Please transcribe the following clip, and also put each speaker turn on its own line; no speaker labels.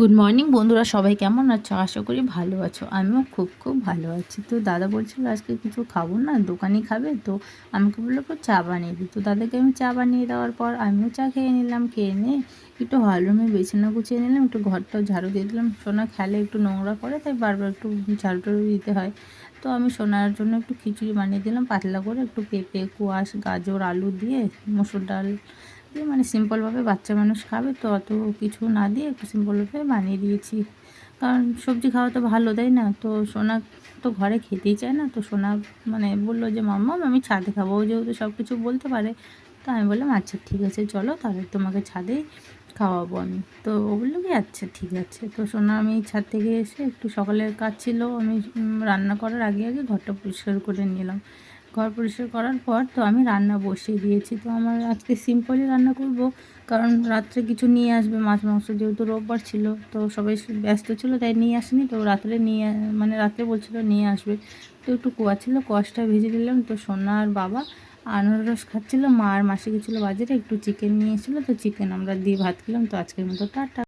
Good morning বন্ধুরা, সবাই কেমন আছো? আশা করি ভালো আছো। আমিও খুব খুব ভালো আছি। তো দাদা বলছিল আজকে কিছু খাবো না, দোকানেই খাবে। তো আমাকে বললো একটু চা বানিয়ে দিই। তো দাদাকে আমি চা বানিয়ে দেওয়ার পর আমিও চা খেয়ে নিলাম। খেয়ে নিয়ে একটু হলরুমে বিছানা গুছিয়ে নিলাম, একটু ঘরটাও ঝাড়ু দিয়ে দিলাম। সোনা খেলে একটু নোংরা করে, তাই বারবার একটু ঝাড়ু টাড়ু দিতে হয়। তো আমি সোনার জন্য একটু খিচুড়ি বানিয়ে দিলাম পাতলা করে, একটু পেঁপে, কোয়াশ, গাজর, আলু দিয়ে, মসুর ডাল দিয়ে, মানে সিম্পলভাবে বাচ্চা মানুষ খাবে তো অত কিছু না দিয়ে একটু সিম্পলভাবে বানিয়ে দিয়েছি। কারণ সবজি খাওয়া তো ভালো, তাই না? তো সোনা তো ঘরে খেতেই চায় না। তো সোনা মানে বললো যে মাম্মাম আমি ছাদে খাবো। ও যেহেতু সব কিছু বলতে পারে, তো আমি বললাম আচ্ছা ঠিক আছে চলো তাহলে তোমাকে ছাদেই খাওয়াবো আমি। তো ও বললো কি আচ্ছা ঠিক আছে। তো সোনা আমি ছাদ থেকে এসে একটু সকালের কাজ ছিল, আমি রান্না করার আগে আগে ঘরটা পরিষ্কার করে নিলাম। ঘর পরিষ্কার করার পর তো আমি রান্না বসিয়ে দিয়েছি। তো আমার আজকে সিম্পলই রান্না করব, কারণ রাত্রে কিছু নিয়ে আসবে মাছ মাংস, যেহেতু রোববার ছিল তো সবাই ব্যস্ত ছিল তাই নিয়ে আসেনি। তো রাত্রে মানে রাত্রে বলছিল নিয়ে আসবে। তো একটু কুয়া ছিল, কোয়াশটা ভেজে দিলাম। তো সোনা আর বাবা আনারস খাচ্ছিলো, মা আর মাসি গেছিলো বাজারে, একটু চিকেন নিয়ে এসেছিলো, তো চিকেন আমরা দিয়ে ভাত খেলাম। তো আজকের মতো টাটা।